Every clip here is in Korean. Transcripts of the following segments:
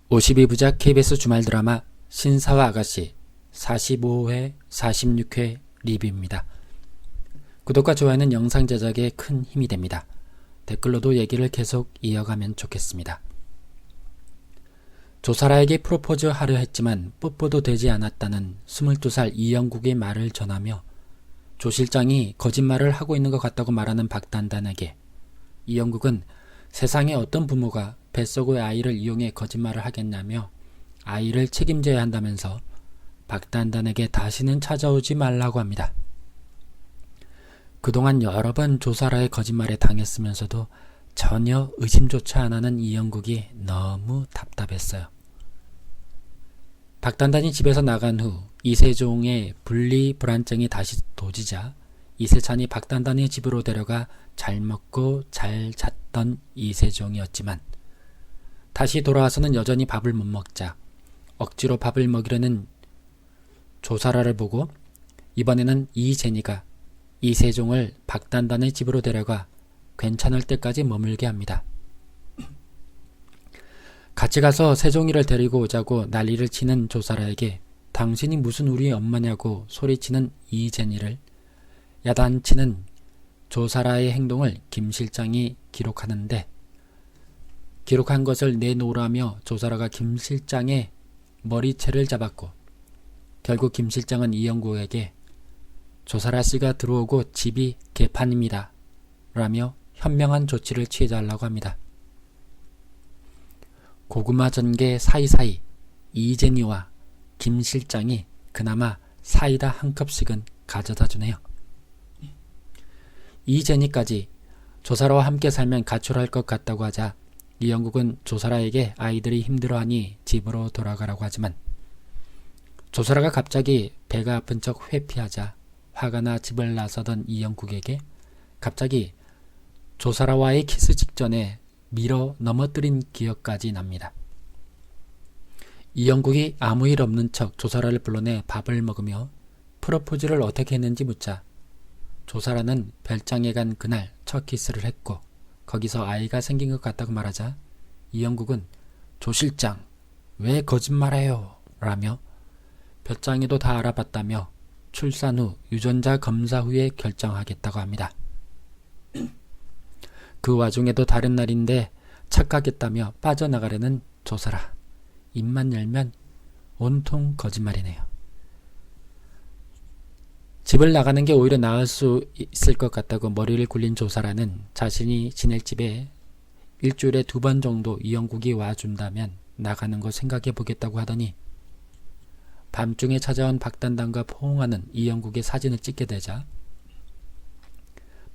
52부작 KBS 주말 드라마 신사와 아가씨 45회, 46회 리뷰입니다. 구독과 좋아요는 영상 제작에 큰 힘이 됩니다. 댓글로도 얘기를 계속 이어가면 좋겠습니다. 조사라에게 프로포즈 하려 했지만 뽀뽀도 되지 않았다는 22살 이영국의 말을 전하며 조 실장이 거짓말을 하고 있는 것 같다고 말하는 박단단에게 이영국은 세상에 어떤 부모가 뱃속의 아이를 이용해 거짓말을 하겠냐며 아이를 책임져야 한다면서 박단단에게 다시는 찾아오지 말라고 합니다. 그동안 여러 번 조사라의 거짓말에 당했으면서도 전혀 의심조차 안 하는 이영국이 너무 답답했어요. 박단단이 집에서 나간 후 이세종의 분리 불안증이 다시 도지자 이세찬이 박단단의 집으로 데려가 잘 먹고 잘 잤던 이세종이었지만 다시 돌아와서는 여전히 밥을 못 먹자 억지로 밥을 먹이려는 조사라를 보고 이번에는 이제니가 이세종을 박단단의 집으로 데려가 괜찮을 때까지 머물게 합니다. 같이 가서 세종이를 데리고 오자고 난리를 치는 조사라에게 당신이 무슨 우리 엄마냐고 소리치는 이제니를 야단치는 조사라의 행동을 김 실장이 기록하는데 기록한 것을 내놓으라며 조사라가 김 실장의 머리채를 잡았고 결국 김 실장은 이영국에게 조사라 씨가 들어오고 집이 개판입니다 라며 현명한 조치를 취해달라고 합니다. 고구마 전개 사이사이 이제니와 김 실장이 그나마 사이다 한 컵씩은 가져다 주네요. 이제니까지 조사라와 함께 살면 가출할 것 같다고 하자 이영국은 조사라에게 아이들이 힘들어하니 집으로 돌아가라고 하지만 조사라가 갑자기 배가 아픈 척 회피하자 화가 나 집을 나서던 이영국에게 갑자기 조사라와의 키스 직전에 밀어 넘어뜨린 기억까지 납니다. 이영국이 아무 일 없는 척 조사라를 불러내 밥을 먹으며 프로포즈를 어떻게 했는지 묻자 조사라는 별장에 간 그날 첫 키스를 했고 거기서 아이가 생긴 것 같다고 말하자 이영국은 조 실장 왜 거짓말해요 라며 별장에도 다 알아봤다며 출산 후 유전자 검사 후에 결정하겠다고 합니다. 그 와중에도 다른 날인데 착각했다며 빠져나가려는 조사라. 입만 열면 온통 거짓말이네요. 집을 나가는 게 오히려 나을 수 있을 것 같다고 머리를 굴린 조사라는 자신이 지낼 집에 일주일에 2번 정도 이영국이 와준다면 나가는 거 생각해 보겠다고 하더니 밤중에 찾아온 박단단과 포옹하는 이영국의 사진을 찍게 되자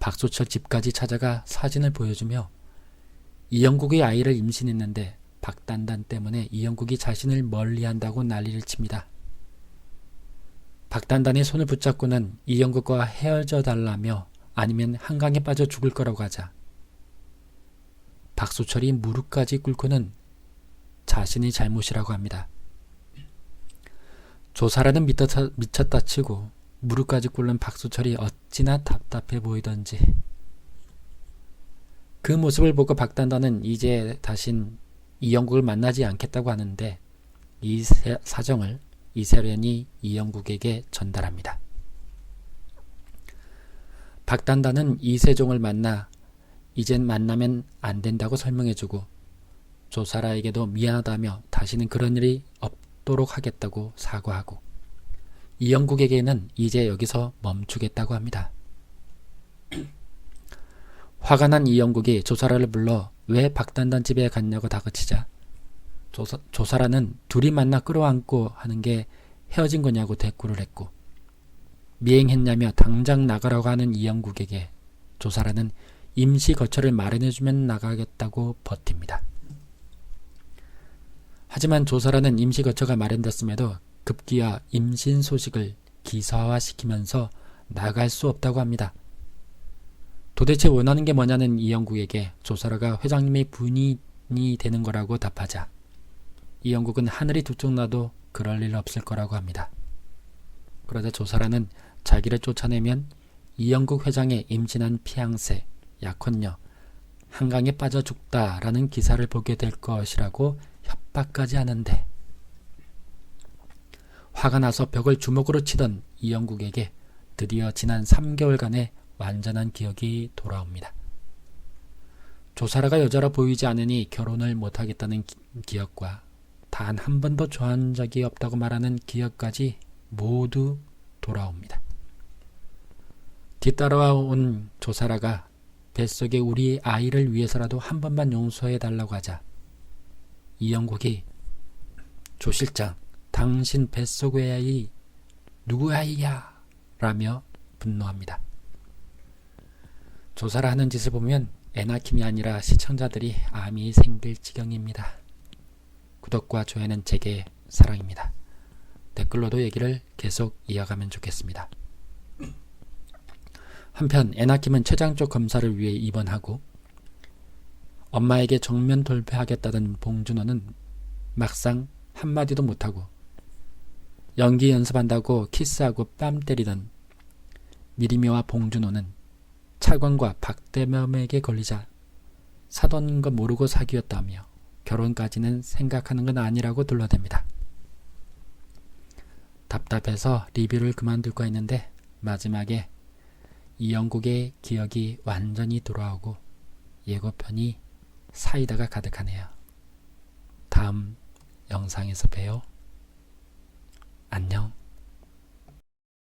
박소철 집까지 찾아가 사진을 보여주며 이영국의 아이를 임신했는데 박단단 때문에 이영국이 자신을 멀리한다고 난리를 칩니다. 박단단의 손을 붙잡고는 이영국과 헤어져 달라며 아니면 한강에 빠져 죽을 거라고 하자 박소철이 무릎까지 꿇고는 자신이 잘못이라고 합니다. 조사라는 미쳤다 치고 무릎까지 꿇는 박소철이 어찌나 답답해 보이던지 그 모습을 보고 박단단은 이제 다신 이영국을 만나지 않겠다고 하는데 이 사정을 이세련이 이영국에게 전달합니다. 박단단은 이세종을 만나 이젠 만나면 안 된다고 설명해주고 조사라에게도 미안하다며 다시는 그런 일이 없도록 하겠다고 사과하고 이영국에게는 이제 여기서 멈추겠다고 합니다. 화가 난 이영국이 조사라를 불러 왜 박단단 집에 갔냐고 다그치자 조사라는 둘이 만나 끌어안고 하는 게 헤어진 거냐고 대꾸를 했고 미행했냐며 당장 나가라고 하는 이영국에게 조사라는 임시 거처를 마련해주면 나가겠다고 버팁니다. 하지만 조사라는 임시 거처가 마련됐음에도 급기야 임신 소식을 기사화시키면서 나갈 수 없다고 합니다. 도대체 원하는 게 뭐냐는 이영국에게 조사라가 회장님의 부인이 되는 거라고 답하자 이영국은 하늘이 두 쪽 나도 그럴 일 없을 거라고 합니다. 그러자 조사라는 자기를 쫓아내면 이영국 회장의 임신한 피앙세, 약혼녀, 한강에 빠져 죽다라는 기사를 보게 될 것이라고 압박까지 하는데 화가 나서 벽을 주먹으로 치던 이영국에게 드디어 지난 3개월간의 완전한 기억이 돌아옵니다. 조사라가 여자라 보이지 않으니 결혼을 못하겠다는 기억과 단 한 번도 좋아한 적이 없다고 말하는 기억까지 모두 돌아옵니다. 뒤따라온 조사라가 뱃속에 우리 아이를 위해서라도 한 번만 용서해달라고 하자 이영국이 조 실장, 당신 뱃속의 아이 누구 아이야? 라며 분노합니다. 조사라 하는 짓을 보면 애나킴이 아니라 시청자들이 암이 생길 지경입니다. 구독과 좋아요는 제게 사랑입니다. 댓글로도 얘기를 계속 이어가면 좋겠습니다. 한편 애나킴은 췌장쪽 검사를 위해 입원하고 엄마에게 정면 돌파하겠다던 봉준호는 막상 한마디도 못하고 연기 연습한다고 키스하고 뺨 때리던 미리미와 봉준호는 차관과 박대범에게 걸리자 사돈 거 모르고 사귀었다며 결혼까지는 생각하는 건 아니라고 둘러댑니다. 답답해서 리뷰를 그만둘까 했는데 마지막에 이영국의 기억이 완전히 돌아오고 예고편이 사이다가 가득하네요. 다음 영상에서 봬요. 안녕.